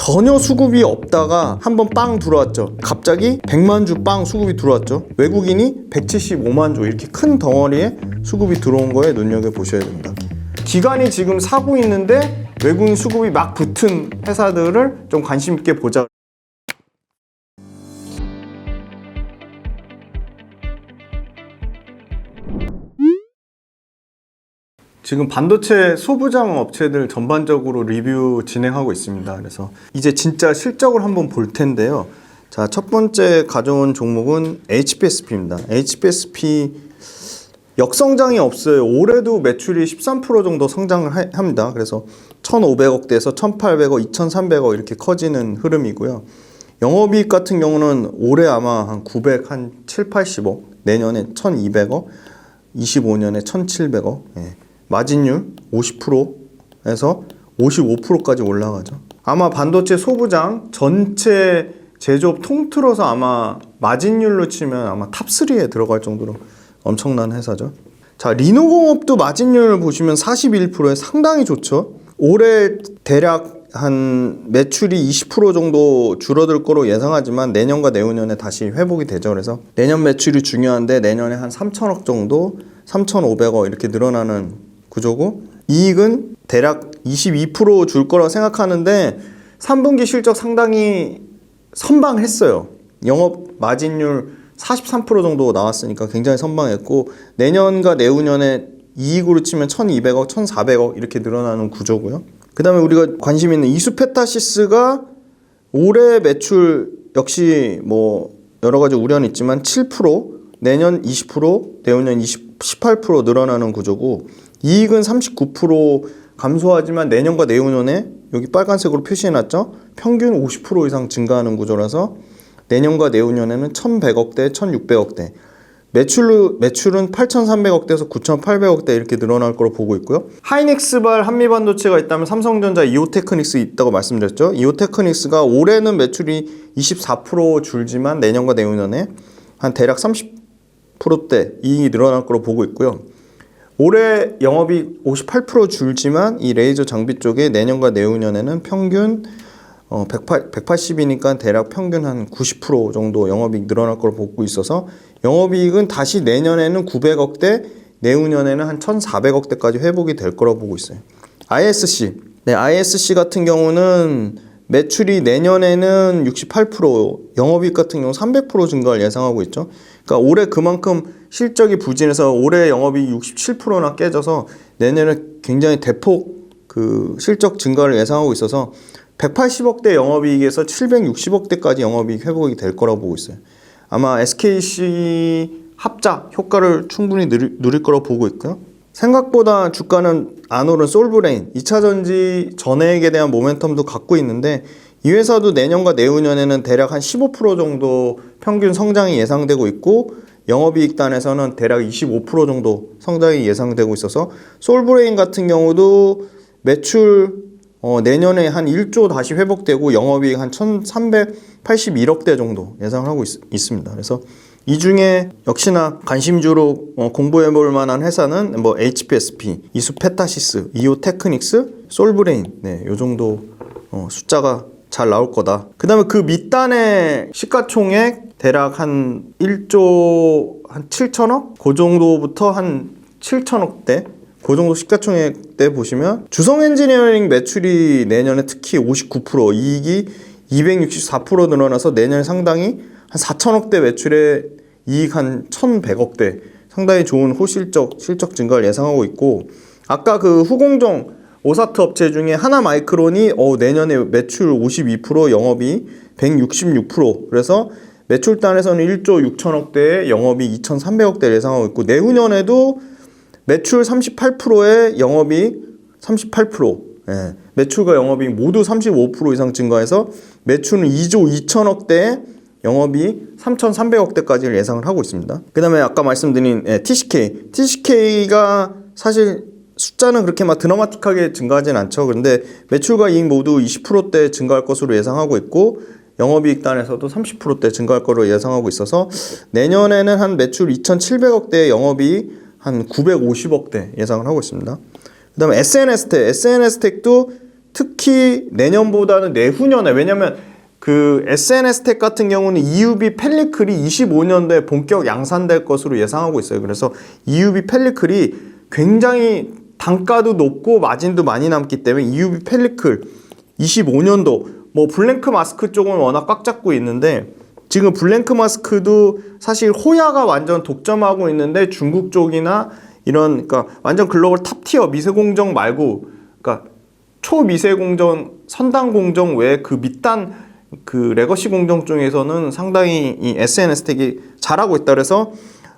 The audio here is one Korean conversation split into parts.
전혀 수급이 없다가 한번 빵 들어왔죠. 갑자기 100만 주 빵 수급이 들어왔죠. 외국인이 175만 주 이렇게 큰 덩어리에 수급이 들어온 거에 눈여겨보셔야 됩니다. 기관이 지금 사고 있는데 외국인 수급이 막 붙은 회사들을 좀 관심 있게 보자. 지금 반도체 소부장 업체들 전반적으로 리뷰 진행하고 있습니다. 그래서 이제 진짜 실적을 한번 볼 텐데요. 자, 첫 번째 가져온 종목은 HPSP입니다. HPSP 역성장이 없어요. 올해도 매출이 13% 정도 성장을 합니다. 그래서 1,500억대에서 1,800억, 2,300억 이렇게 커지는 흐름이고요. 영업이익 같은 경우는 올해 아마 한 900, 한 7, 80억, 내년에 1,200억, 25년에 1,700억. 예. 마진율 50%에서 55%까지 올라가죠. 아마 반도체 소부장 전체 제조업 통틀어서 아마 마진율로 치면 아마 탑3에 들어갈 정도로 엄청난 회사죠. 자, 리노공업도 마진율 보시면 41%에 상당히 좋죠. 올해 대략 한 매출이 20% 정도 줄어들 거로 예상하지만 내년과 내후년에 다시 회복이 되죠. 그래서 내년 매출이 중요한데 내년에 한 3천억 정도, 3,500억 이렇게 늘어나는 구조고, 이익은 대략 22% 줄 거라고 생각하는데 3분기 실적 상당히 선방했어요. 영업 마진율 43% 정도 나왔으니까 굉장히 선방했고, 내년과 내후년에 이익으로 치면 1,200억, 1,400억 이렇게 늘어나는 구조고요. 그 다음에 우리가 관심 있는 이수페타시스가 올해 매출 역시 뭐 여러 가지 우려는 있지만 7%, 내년 20%, 내후년 18% 늘어나는 구조고, 이익은 39% 감소하지만 내년과 내후년에 여기 빨간색으로 표시해놨죠. 평균 50% 이상 증가하는 구조라서 내년과 내후년에는 1,100억대, 1,600억대, 매출은 8,300억대에서 9,800억대 이렇게 늘어날 거로 보고 있고요. 하이닉스발 한미반도체가 있다면 삼성전자, 이오테크닉스 있다고 말씀드렸죠. 이오테크닉스가 올해는 매출이 24% 줄지만 내년과 내후년에 한 대략 30%대 이익이 늘어날 거로 보고 있고요. 올해 영업이익 58% 줄지만 이 레이저 장비 쪽에 내년과 내후년에는 평균 180이니까 대략 평균 한 90% 정도 영업이익 늘어날 걸 보고 있어서 영업이익은 다시 내년에는 900억대, 내후년에는 한 1,400억대까지 회복이 될 거라고 보고 있어요. ISC. 네, ISC 같은 경우는 매출이 내년에는 68%, 영업이익 같은 경우 300% 증가를 예상하고 있죠. 그러니까 올해 그만큼 실적이 부진해서 올해 영업이익 67%나 깨져서 내년에 굉장히 대폭 그 실적 증가를 예상하고 있어서 180억대 영업이익에서 760억대까지 영업이익 회복이 될 거라고 보고 있어요. 아마 SKC 합작 효과를 충분히 누릴 거라고 보고 있고요. 생각보다 주가는 안 오른 솔브레인, 2차전지 전액에 대한 모멘텀도 갖고 있는데 이 회사도 내년과 내후년에는 대략 한 15% 정도 평균 성장이 예상되고 있고, 영업이익 단에서는 대략 25% 정도 성장이 예상되고 있어서 솔브레인 같은 경우도 매출 내년에 한 1조 다시 회복되고 영업이익 한 1,381억대 정도 예상을 하고 있습니다. 그래서 이 중에 역시나 관심주로 공부해 볼 만한 회사는 뭐 HPSP, 이수페타시스, 이오테크닉스, 솔브레인, 네, 요 정도 숫자가 잘 나올 거다. 그 다음에 그 밑단의 시가총액 대략 한 1조 한 7천억? 그 정도부터 한 7천억대? 그 정도 시가총액대 보시면 주성 엔지니어링 매출이 내년에 특히 59%, 이익이 264% 늘어나서 내년에 상당히 한 4천억대 매출에 이익 한 1,100억대, 상당히 좋은 실적 증가를 예상하고 있고, 아까 그 후공정 오사트 업체 중에 하나마이크론이 내년에 매출 52%, 영업이 166%, 그래서 매출단에서는 1조 6천억대에 영업이 2,300억대를 예상하고 있고, 내후년에도 매출 38%에 영업이 38%, 예, 매출과 영업이 모두 35% 이상 증가해서 매출은 2조 2천억대에 영업이 3,300억대까지를 예상을 하고 있습니다. 그 다음에 아까 말씀드린 TCK가 사실 숫자는 그렇게 막 드라마틱하게 증가하진 않죠. 그런데 매출과 이익 모두 20%대 증가할 것으로 예상하고 있고, 영업이익 단에서도 30%대 증가할 것으로 예상하고 있어서 내년에는 한 매출 2,700억대, 영업이익 한 950억대 예상을 하고 있습니다. 그 다음에 SNS텍도 특히 내년보다는 내후년에, 왜냐면 그 SNS텍 같은 경우는 EUV 펠리클이 25년도에 본격 양산될 것으로 예상하고 있어요. 그래서 EUV 펠리클이 굉장히 단가도 높고 마진도 많이 남기 때문에 EUV 펠리클 25년도 뭐 블랭크 마스크 쪽은 워낙 꽉 잡고 있는데 지금 블랭크 마스크도 사실 호야가 완전 독점하고 있는데 중국 쪽이나 이런 그러니까 완전 글로벌 탑티어 미세공정 말고 그러니까 초미세공정 선단 공정 외에 그 밑단 그 레거시 공정 중에서는 상당히 이 SNS텍이 잘하고 있다. 그래서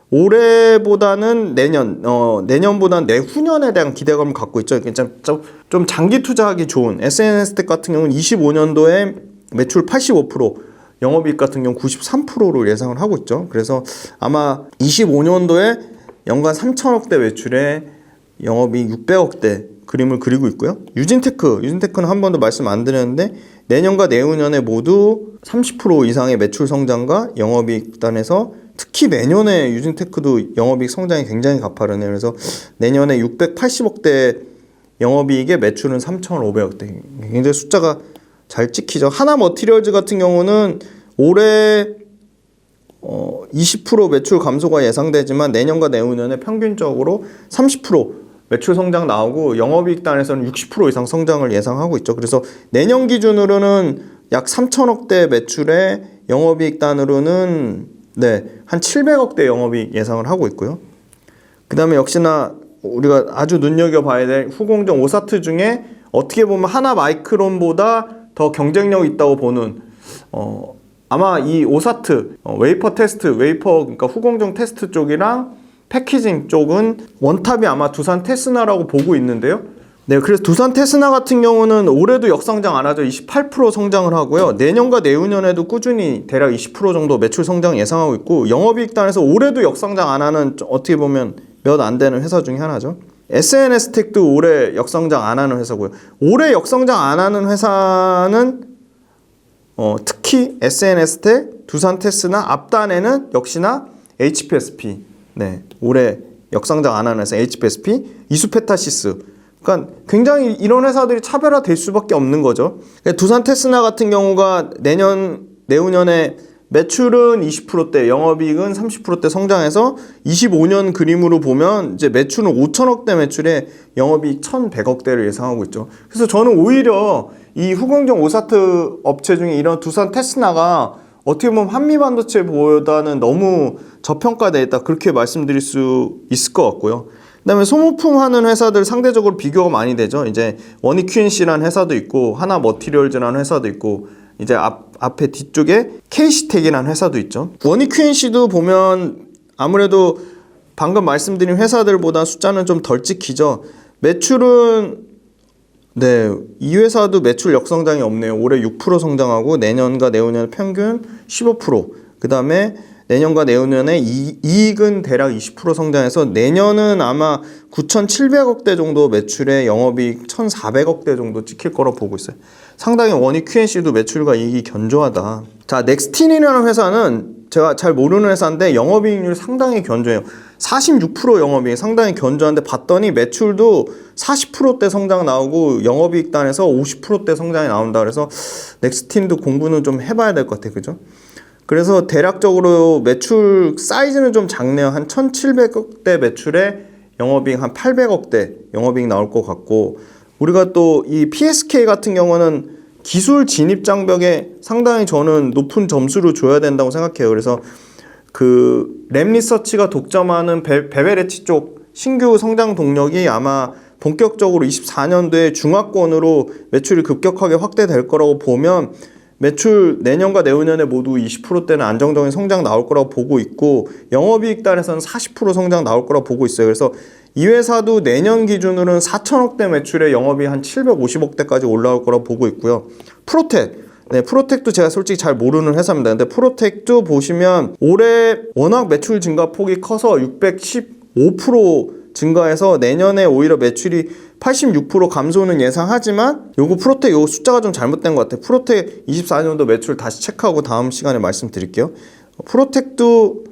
올해보다는 내년보다는 내후년에 대한 기대감을 갖고 있죠. 좀 장기 투자하기 좋은 SNS텍 같은 경우는 25년도에 매출 85%, 영업이익 같은 경우 93%로 예상을 하고 있죠. 그래서 아마 25년도에 연간 3천억대 매출에 영업이익 600억대 그림을 그리고 있고요. 유진테크는 한 번도 말씀 안 드렸는데 내년과 내후년에 모두 30% 이상의 매출 성장과 영업이익 단에서 특히 내년에 유진테크도 영업이익 성장이 굉장히 가파르네요. 그래서 내년에 680억대 영업이익에 매출은 3,500억대. 굉장히 숫자가 잘 찍히죠. 하나머티리얼즈 같은 경우는 올해 20% 매출 감소가 예상되지만 내년과 내후년에 평균적으로 30% 매출 성장 나오고 영업이익 단에서는 60% 이상 성장을 예상하고 있죠. 그래서 내년 기준으로는 약 3천억대 매출에 영업이익 단으로는 한 700억대 영업이익 예상을 하고 있고요. 그 다음에 역시나 우리가 아주 눈여겨봐야 될 후공정 오사트 중에 어떻게 보면 하나마이크론보다 더 경쟁력 있다고 보는 아마 이 오사트 웨이퍼 테스트, 그러니까 후공정 테스트 쪽이랑 패키징 쪽은 원탑이 아마 두산 테스나라고 보고 있는데요. 네, 그래서 두산 테스나 같은 경우는 올해도 역성장 안 하죠. 28% 성장을 하고요. 내년과 내후년에도 꾸준히 대략 20% 정도 매출 성장 예상하고 있고 영업이익 단에서 올해도 역성장 안 하는 어떻게 보면 몇 안 되는 회사 중에 하나죠. SNS텍도 올해 역성장 안 하는 회사고요. 올해 역성장 안 하는 회사는 특히 SNS텍, 두산 테스나 앞단에는 역시나 HPSP. 네, 올해 역성장 안 하는 회사 HPSP, 이수페타시스. 그러니까 굉장히 이런 회사들이 차별화될 수밖에 없는 거죠. 두산 테스나 같은 경우가 내후년에 매출은 20%대, 영업이익은 30%대 성장해서 25년 그림으로 보면 이제 매출은 5천억대 매출에 영업이익 1,100억대를 예상하고 있죠. 그래서 저는 오히려 이 후공정 오사트 업체 중에 이런 두산 테스나가 어떻게 보면 한미반도체보다는 너무 저평가되어 있다 그렇게 말씀드릴 수 있을 것 같고요. 그다음에 소모품 하는 회사들 상대적으로 비교가 많이 되죠. 이제 원익 QNC라는 회사도 있고 하나머티리얼즈라는 회사도 있고 이제 앞에 뒤쪽에 KC텍이라는 회사도 있죠. 원익 QNC도 보면 아무래도 방금 말씀드린 회사들보다 숫자는 좀 덜 찍히죠. 매출은 이 회사도 매출 역성장이 없네요. 올해 6% 성장하고 내년과 내후년 평균 15%. 그 다음에 내년과 내후년에 이익은 대략 20% 성장해서 내년은 아마 9,700억대 정도 매출에 영업이익 1,400억대 정도 찍힐 거라고 보고 있어요. 상당히 원익 QNC도 매출과 이익이 견조하다. 자, 넥스틴이라는 회사는 제가 잘 모르는 회사인데 영업이익률이 상당히 견조해요. 46% 영업이익 상당히 견조한데 봤더니 매출도 40%대 성장 나오고 영업이익 단에서 50%대 성장이 나온다. 그래서 넥스틴도 공부는 좀 해봐야 될 것 같아요. 그죠? 그래서 대략적으로 매출 사이즈는 좀 작네요. 한 1,700억대 매출에 영업이익 한 800억대 영업이익 나올 것 같고 우리가 또 이 PSK 같은 경우는 기술 진입 장벽에 상당히 저는 높은 점수를 줘야 된다고 생각해요. 그래서 그 랩리서치가 독점하는 베베레치 쪽 신규 성장 동력이 아마 본격적으로 24년도에 중화권으로 매출이 급격하게 확대될 거라고 보면 매출 내년과 내후년에 모두 20%대는 안정적인 성장 나올 거라고 보고 있고 영업이익 단에서는 40% 성장 나올 거라고 보고 있어요. 그래서 이 회사도 내년 기준으로는 4천억대 매출에 영업이익 한 750억대까지 올라올 거라고 보고 있고요. 프로텍도 제가 솔직히 잘 모르는 회사입니다. 근데 프로텍도 보시면 올해 워낙 매출 증가폭이 커서 615% 증가해서 내년에 오히려 매출이 86% 감소는 예상하지만 프로텍 숫자가 좀 잘못된 것 같아요. 프로텍 24년도 매출 다시 체크하고 다음 시간에 말씀드릴게요. 프로텍도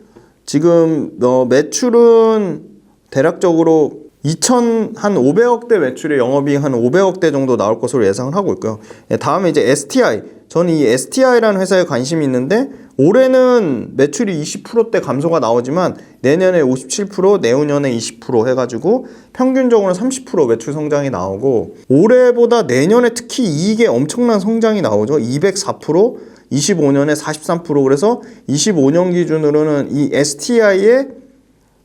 지금 매출은 대략적으로 한 500억대 매출의 영업이익 한 500억대 정도 나올 것으로 예상을 하고 있고요. 다음에 이제 STI. 저는 이 STI라는 회사에 관심이 있는데 올해는 매출이 20%대 감소가 나오지만 내년에 57%, 내후년에 20% 해가지고 평균적으로 30% 매출 성장이 나오고 올해보다 내년에 특히 이익에 엄청난 성장이 나오죠. 204%, 25년에 43%. 그래서 25년 기준으로는 이 STI의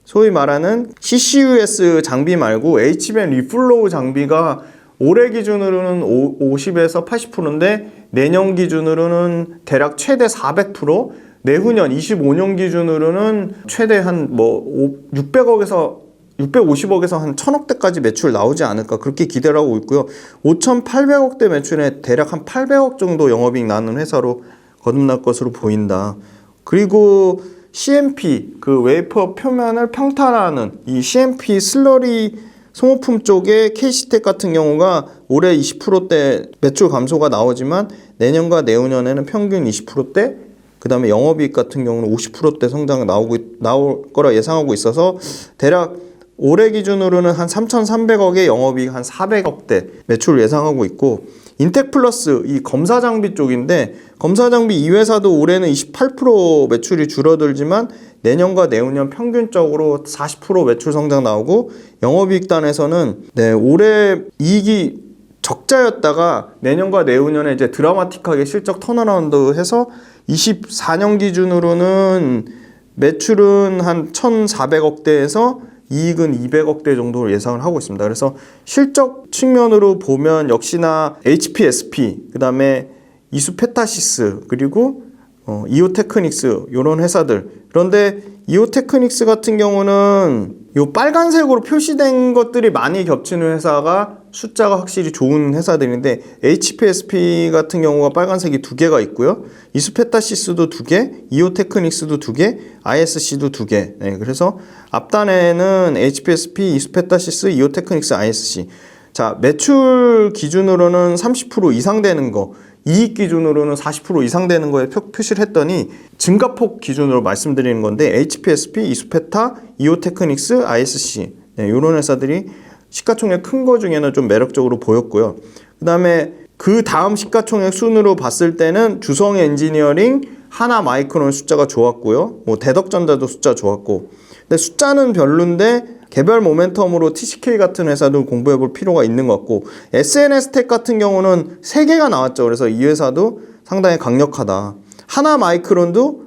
소위 말하는 CCUS 장비 말고 HBM 리플로우 장비가 올해 기준으로는 50에서 80%인데 내년 기준으로는 대략 최대 400%, 내후년 25년 기준으로는 최대 한 650억에서 한 1000억대까지 매출 나오지 않을까 그렇게 기대를 하고 있고요. 5,800억대 매출에 대략 한 800억 정도 영업이익 나는 회사로 거듭날 것으로 보인다. 그리고 CMP, 그 웨이퍼 표면을 평탄화하는 이 CMP 슬러리 소모품 쪽에 KC텍 같은 경우가 올해 20%대 매출 감소가 나오지만 내년과 내후년에는 평균 20%대, 그 다음에 영업이익 같은 경우는 50%대 성장 나올 거라 예상하고 있어서 대략 올해 기준으로는 한 3,300억에 영업이익 한 400억대 매출을 예상하고 있고, 인텍플러스 이 검사 장비 쪽인데 검사 장비 이 회사도 올해는 28% 매출이 줄어들지만 내년과 내후년 평균적으로 40% 매출 성장 나오고, 영업이익 단에서는 올해 이익이 적자였다가 내년과 내후년에 이제 드라마틱하게 실적 턴어라운드 해서 24년 기준으로는 매출은 한 1,400억대에서 이익은 200억대 정도로 예상을 하고 있습니다. 그래서 실적 측면으로 보면 역시나 HPSP, 그 다음에 이수페타시스, 그리고 이오테크닉스 이런 회사들. 그런데 이오테크닉스 같은 경우는 요 빨간색으로 표시된 것들이 많이 겹치는 회사가 숫자가 확실히 좋은 회사들인데 HPSP 같은 경우가 빨간색이 2개가 있고요. 이수페타시스도 2개, 이오테크닉스도 2개, ISC도 2개. 그래서 앞단에는 HPSP, 이수페타시스, 이오테크닉스, ISC. 자, 매출 기준으로는 30% 이상 되는 거, 이익 기준으로는 40% 이상 되는 거에 표시를 했더니 증가폭 기준으로 말씀드리는 건데 HPSP, 이수페타, 이오테크닉스, ISC 이런 회사들이 시가총액 큰 거 중에는 좀 매력적으로 보였고요. 그 다음에 그 다음 시가총액 순으로 봤을 때는 주성 엔지니어링, 하나 마이크론 숫자가 좋았고요. 대덕전자도 숫자 좋았고. 근데 숫자는 별론데 개별 모멘텀으로 TCK 같은 회사도 공부해 볼 필요가 있는 것 같고, SNS텍 같은 경우는 3개가 나왔죠. 그래서 이 회사도 상당히 강력하다. 하나 마이크론도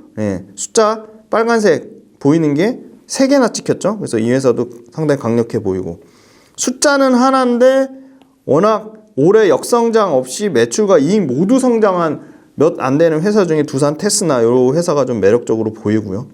숫자 빨간색 보이는 게 3개나 찍혔죠. 그래서 이 회사도 상당히 강력해 보이고, 숫자는 하나인데 워낙 올해 역성장 없이 매출과 이익 모두 성장한 몇 안 되는 회사 중에 두산 테스나 이 회사가 좀 매력적으로 보이고요.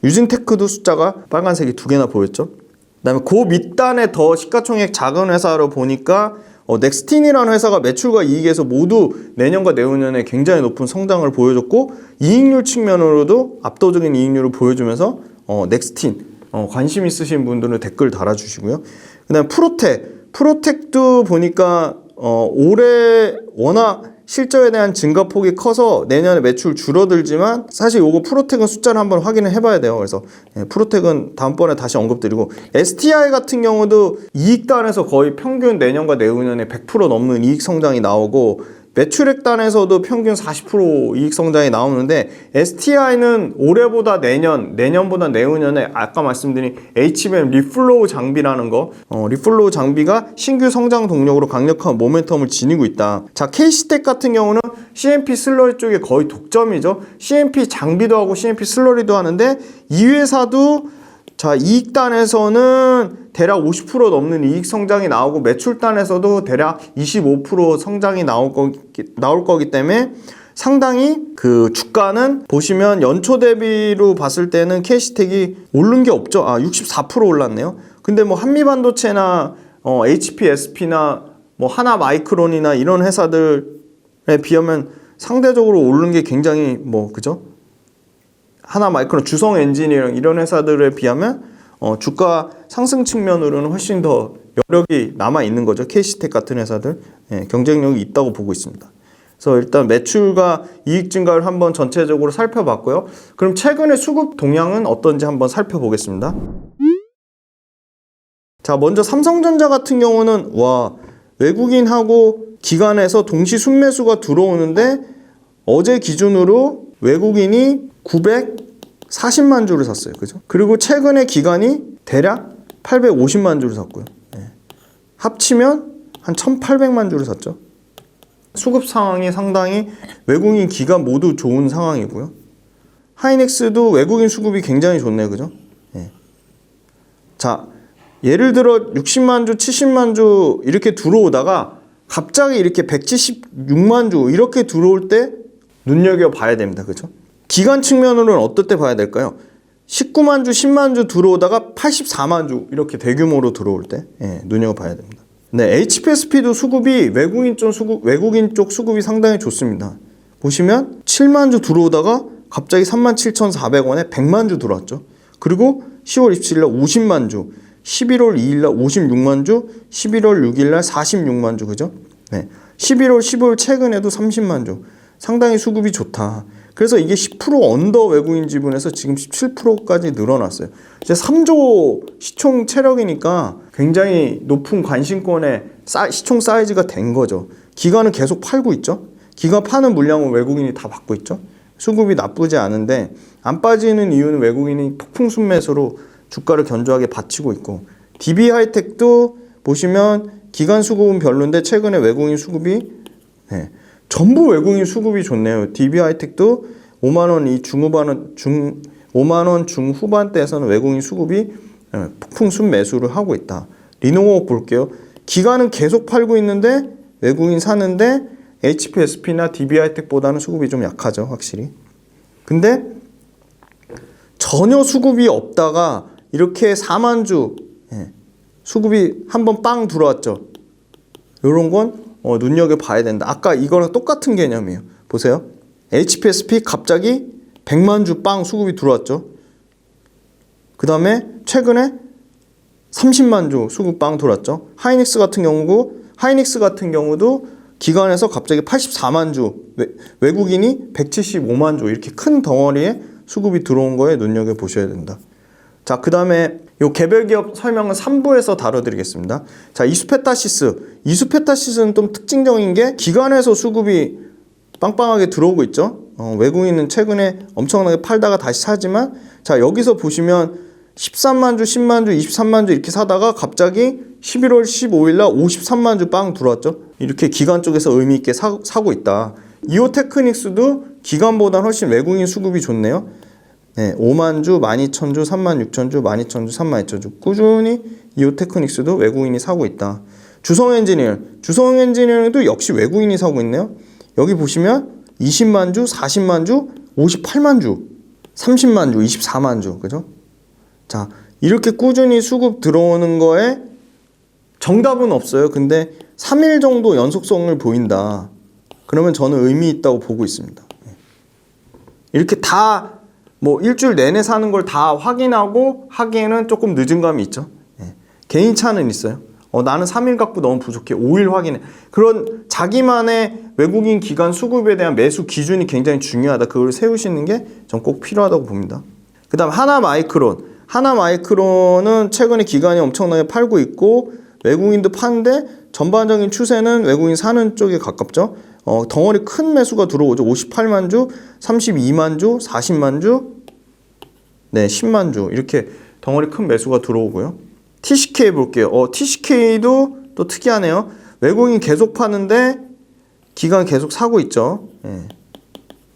유진테크도 숫자가 빨간색이 2개나 보였죠. 그 다음에 그 밑단에 더 시가총액 작은 회사로 보니까 넥스틴이라는 회사가 매출과 이익에서 모두 내년과 내후년에 굉장히 높은 성장을 보여줬고, 이익률 측면으로도 압도적인 이익률을 보여주면서 넥스틴 관심 있으신 분들은 댓글 달아주시고요. 그 다음에 프로텍도 보니까 올해 워낙 실적에 대한 증가폭이 커서 내년에 매출 줄어들지만 사실 요거 프로텍은 숫자를 한번 확인을 해봐야 돼요. 그래서 프로텍은 다음번에 다시 언급드리고, STI 같은 경우도 이익단에서 거의 평균 내년과 내후년에 100% 넘는 이익 성장이 나오고, 매출액 단에서도 평균 40% 이익 성장이 나오는데 STI는 올해보다 내년보다 내후년에 아까 말씀드린 HBM 리플로우 장비라는 거, 리플로우 장비가 신규 성장 동력으로 강력한 모멘텀을 지니고 있다. 자, KC텍 같은 경우는 CMP 슬러리 쪽에 거의 독점이죠. CMP 장비도 하고 CMP 슬러리도 하는데 이 회사도 자, 이익단에서는 대략 50% 넘는 이익 성장이 나오고, 매출단에서도 대략 25% 성장이 나올 거기 때문에 상당히 그 주가는 보시면 연초 대비로 봤을 때는 KC텍이 오른 게 없죠. 64% 올랐네요. 근데 한미반도체나 HPSP나 하나 마이크론이나 이런 회사들에 비하면 상대적으로 오른 게 굉장히 그죠? 하나 마이크론, 주성 엔지니어링 이런 회사들에 비하면 주가 상승 측면으로는 훨씬 더 여력이 남아 있는 거죠. KC텍 같은 회사들 경쟁력이 있다고 보고 있습니다. 그래서 일단 매출과 이익 증가를 한번 전체적으로 살펴봤고요. 그럼 최근의 수급 동향은 어떤지 한번 살펴보겠습니다. 자, 먼저 삼성전자 같은 경우는 외국인하고 기관에서 동시 순매수가 들어오는데 어제 기준으로 외국인이 940만 주를 샀어요. 그죠? 그리고 최근에 기관이 대략 850만 주를 샀고요. 합치면 한 1800만 주를 샀죠. 수급 상황이 상당히 외국인 기관 모두 좋은 상황이고요. 하이닉스도 외국인 수급이 굉장히 좋네요. 그죠? 자, 예를 들어 60만 주, 70만 주 이렇게 들어오다가 갑자기 이렇게 176만 주 이렇게 들어올 때 눈여겨봐야 됩니다. 그죠? 기간 측면으로는 어떨 때 봐야 될까요? 19만 주, 10만 주 들어오다가 84만 주 이렇게 대규모로 들어올 때 눈여겨봐야 됩니다. 네, HPSP도 수급이 외국인 쪽 수급이 상당히 좋습니다. 보시면 7만 주 들어오다가 갑자기 37,400원에 100만 주 들어왔죠. 그리고 10월 27일 날 50만 주, 11월 2일 날 56만 주, 11월 6일 날 46만 주, 그죠? 네. 11월, 15일 최근에도 30만 주. 상당히 수급이 좋다. 그래서 이게 10% 언더 외국인 지분에서 지금 17%까지 늘어났어요. 이제 3조 시총 체력이니까 굉장히 높은 관심권의 시총 사이즈가 된 거죠. 기관은 계속 팔고 있죠. 기관 파는 물량은 외국인이 다 받고 있죠. 수급이 나쁘지 않은데 안 빠지는 이유는 외국인이 폭풍 순매수로 주가를 견조하게 받치고 있고, DB하이텍도 보시면 기관 수급은 별론데 최근에 외국인 수급이 전부 외국인 수급이 좋네요. DB하이텍도 5만원 중후반대에서는 외국인 수급이 폭풍 순매수를 하고 있다. 리노호 볼게요. 기관은 계속 팔고 있는데 외국인 사는데 HPSP나 DB하이텍보다는 수급이 좀 약하죠. 확실히. 근데 전혀 수급이 없다가 이렇게 4만 주 수급이 한번 빵 들어왔죠. 이런 건 눈여겨봐야 된다. 아까 이거랑 똑같은 개념이에요. 보세요. HPSP 갑자기 100만 주 빵 수급이 들어왔죠. 그 다음에 최근에 30만 주 수급 빵 들어왔죠. 하이닉스 같은 경우도 기관에서 갑자기 84만 주, 외국인이 175만 주 이렇게 큰 덩어리에 수급이 들어온 거에 눈여겨보셔야 된다. 자, 그 다음에 요 개별 기업 설명은 3부에서 다뤄드리겠습니다. 자, 이수페타시스는 좀 특징적인 게 기관에서 수급이 빵빵하게 들어오고 있죠. 외국인은 최근에 엄청나게 팔다가 다시 사지만, 자, 여기서 보시면 13만 주, 10만 주, 23만 주 이렇게 사다가 갑자기 11월 15일 날 53만 주 빵 들어왔죠. 이렇게 기관 쪽에서 의미 있게 사고 있다. 이오테크닉스도 기관보다 훨씬 외국인 수급이 좋네요. 5만 주, 12,000주, 36,000주, 12,000주, 32,000주 꾸준히 이오테크닉스도 외국인이 사고 있다. 주성엔지니어링도 역시 외국인이 사고 있네요. 여기 보시면 20만 주, 40만 주, 58만 주, 30만 주, 24만 주, 그죠? 자, 이렇게 꾸준히 수급 들어오는 거에 정답은 없어요. 근데 3일 정도 연속성을 보인다. 그러면 저는 의미 있다고 보고 있습니다. 이렇게 다 일주일 내내 사는 걸 다 확인하고 하기에는 조금 늦은 감이 있죠. 개인 차는 있어요. 나는 3일 갖고 너무 부족해. 5일 확인해. 그런 자기만의 외국인 기관 수급에 대한 매수 기준이 굉장히 중요하다. 그걸 세우시는 게 전 꼭 필요하다고 봅니다. 그 다음 하나마이크론은 최근에 기관이 엄청나게 팔고 있고 외국인도 파는데 전반적인 추세는 외국인 사는 쪽에 가깝죠. 덩어리 큰 매수가 들어오죠. 58만 주, 32만 주, 40만 주, 10만 주 이렇게 덩어리 큰 매수가 들어오고요. TCK 볼게요. TCK도 또 특이하네요. 외국인 계속 파는데 기관 계속 사고 있죠.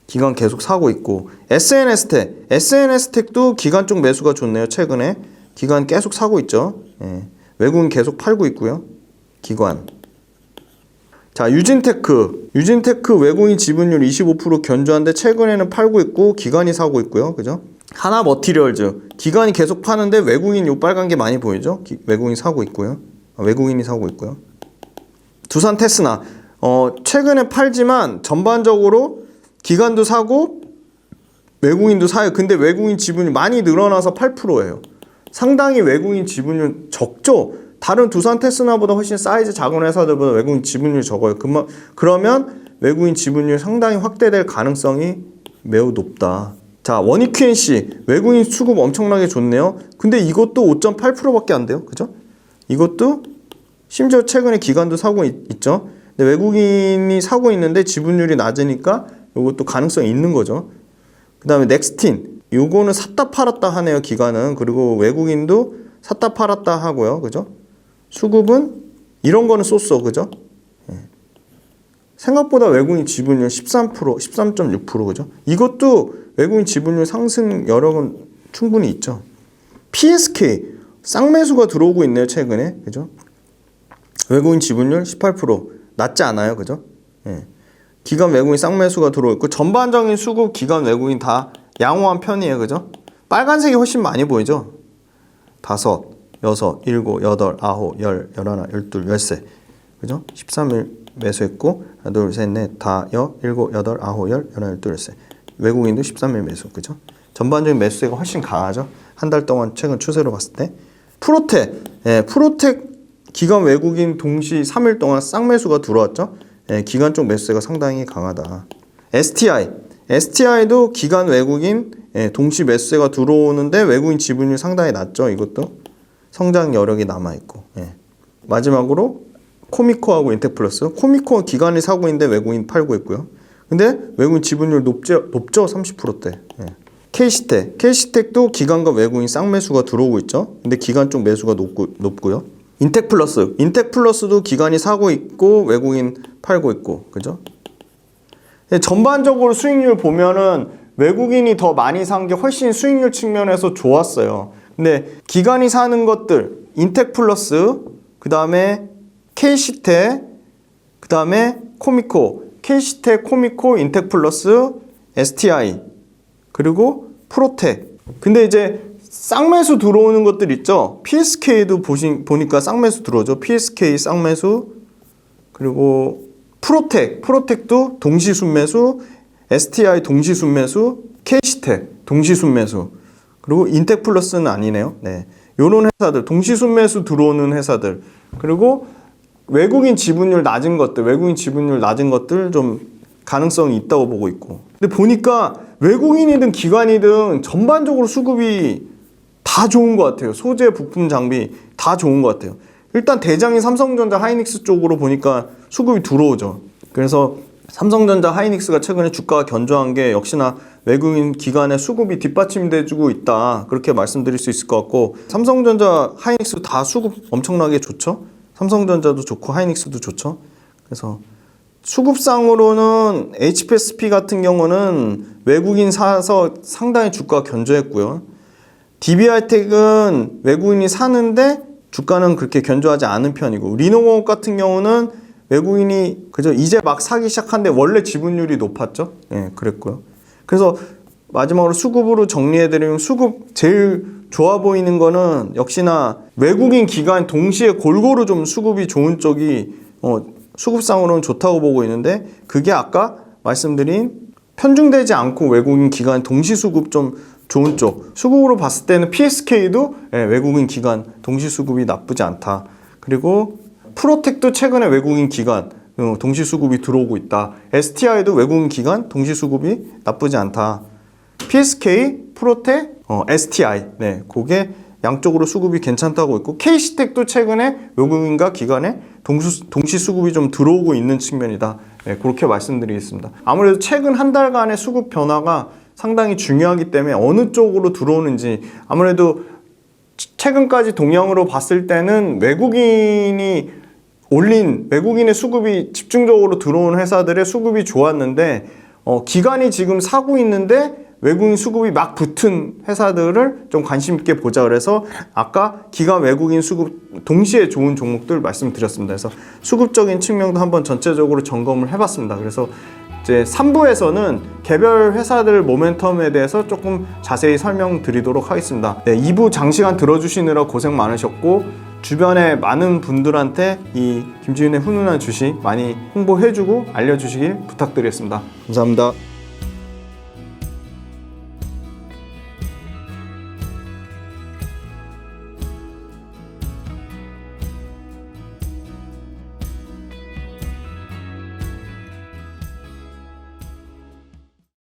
기관 계속 사고 있고, SNS텍도 기관 쪽 매수가 좋네요. 최근에 기관 계속 사고 있죠. 외국인 계속 팔고 있고요. 기관. 자, 유진테크 외국인 지분율 25% 견조한데 최근에는 팔고 있고 기관이 사고 있고요. 그죠? 하나머티리얼즈 기관이 계속 파는데 외국인 요 빨간 게 많이 보이죠? 외국인이 사고 있고요. 두산테스나 최근에 팔지만 전반적으로 기관도 사고 외국인도 사요. 근데 외국인 지분이 많이 늘어나서 8%예요. 상당히 외국인 지분율 적죠? 다른 두산 테스나보다 훨씬 사이즈 작은 회사들보다 외국인 지분율이 적어요. 그러면 외국인 지분율이 상당히 확대될 가능성이 매우 높다. 자, 원익QNC 외국인 수급 엄청나게 좋네요. 근데 이것도 5.8%밖에 안 돼요. 그죠? 이것도 심지어 최근에 기관도 사고 있죠. 근데 외국인이 사고 있는데 지분율이 낮으니까 이것도 가능성이 있는 거죠. 그 다음에 넥스틴, 요거는 샀다 팔았다 하네요. 기관은. 그리고 외국인도 샀다 팔았다 하고요. 그죠? 수급은 이런 거는 쏘쏘. 그죠? 생각보다 외국인 지분율 13%, 13.6%. 그죠? 이것도 외국인 지분율 상승 여력은 충분히 있죠. PSK, 쌍매수가 들어오고 있네요. 최근에. 그죠? 외국인 지분율 18%. 낮지 않아요. 그죠? 기관 외국인 쌍매수가 들어오고 있고, 전반적인 수급 기관 외국인 다 양호한 편이에요. 그죠? 빨간색이 훨씬 많이 보이죠? 5, 6, 7, 8, 9, 10, 11, 12, 13. 그죠? 13일 매수했고, 하나, 둘, 셋, 넷, 다, 7, 8, 9, 10, 11, 12, 13. 외국인도 13일 매수. 그죠? 전반적인 매수세가 훨씬 강하죠? 한 달 동안 최근 추세로 봤을 때. 프로텍. 프로텍 기관 외국인 동시 3일 동안 쌍매수가 들어왔죠? 기관 쪽 매수세가 상당히 강하다. STI도 기관 외국인 동시 매수세가 들어오는데 외국인 지분율 상당히 낮죠. 이것도 성장 여력이 남아있고. 마지막으로 코미코하고 인텍플러스. 코미코 기관이 사고 있는데 외국인 팔고 있고요. 근데 외국인 지분율 높죠? 30%대. K시텍도 기관과 외국인 쌍매수가 들어오고 있죠. 근데 기관 쪽 매수가 높고요. 인텍플러스도 기관이 사고 있고 외국인 팔고 있고. 그죠? 전반적으로 수익률 보면은 외국인이 더 많이 산 게 훨씬 수익률 측면에서 좋았어요. 근데 기관이 사는 것들, 인텍플러스, 그 다음에 K시텍, 그 다음에 코미코, K시텍, 코미코, 인텍플러스, STI, 그리고 프로텍. 근데 이제 쌍매수 들어오는 것들 있죠. PSK도 보니까 쌍매수 들어오죠. PSK 쌍매수, 그리고 프로텍도 동시 순매수, STI 동시 순매수, K시텍 동시 순매수, 그리고 인텍플러스는 아니네요. 요런 회사들, 동시 순매수 들어오는 회사들, 그리고 외국인 지분율 낮은 것들 좀 가능성이 있다고 보고 있고. 근데 보니까 외국인이든 기관이든 전반적으로 수급이 다 좋은 것 같아요. 소재, 부품, 장비 다 좋은 것 같아요. 일단 대장인 삼성전자, 하이닉스 쪽으로 보니까 수급이 들어오죠. 그래서 삼성전자, 하이닉스가 최근에 주가가 견조한 게 역시나 외국인 기관의 수급이 뒷받침돼주고 있다. 그렇게 말씀드릴 수 있을 것 같고, 삼성전자, 하이닉스 다 수급 엄청나게 좋죠. 삼성전자도 좋고 하이닉스도 좋죠. 그래서 수급상으로는 HPSP 같은 경우는 외국인 사서 상당히 주가가 견조했고요. DB하이텍은 외국인이 사는데 주가는 그렇게 견조하지 않은 편이고, 리노공업 같은 경우는 외국인이 그저 이제 막 사기 시작한데 원래 지분율이 높았죠. 그랬고요. 그래서 마지막으로 수급으로 정리해드리면, 수급 제일 좋아 보이는 거는 역시나 외국인 기관 동시에 골고루 좀 수급이 좋은 쪽이 수급상으로는 좋다고 보고 있는데, 그게 아까 말씀드린 편중되지 않고 외국인 기관 동시 수급 좀 좋은 쪽, 수급으로 봤을 때는 PSK도 외국인 기관 동시 수급이 나쁘지 않다. 그리고 프로텍도 최근에 외국인 기관 동시 수급이 들어오고 있다. STI도 외국인 기관 동시 수급이 나쁘지 않다. PSK, 프로텍, STI, 그게 양쪽으로 수급이 괜찮다고 있고, K시텍도 최근에 외국인과 기관의 동시 수급이 좀 들어오고 있는 측면이다. 그렇게 말씀드리겠습니다. 아무래도 최근 한 달간의 수급 변화가 상당히 중요하기 때문에 어느 쪽으로 들어오는지, 아무래도 최근까지 동향으로 봤을 때는 외국인의 수급이 집중적으로 들어온 회사들의 수급이 좋았는데, 기관이 지금 사고 있는데 외국인 수급이 막 붙은 회사들을 좀 관심 있게 보자. 그래서 아까 기관 외국인 수급 동시에 좋은 종목들 말씀드렸습니다. 그래서 수급적인 측면도 한번 전체적으로 점검을 해봤습니다. 그래서 이제 3부에서는 개별 회사들 모멘텀에 대해서 조금 자세히 설명드리도록 하겠습니다. 2부 장시간 들어주시느라 고생 많으셨고, 주변에 많은 분들한테 이 김지윤의 훈훈한 주식 많이 홍보해주고 알려주시길 부탁드리겠습니다. 감사합니다.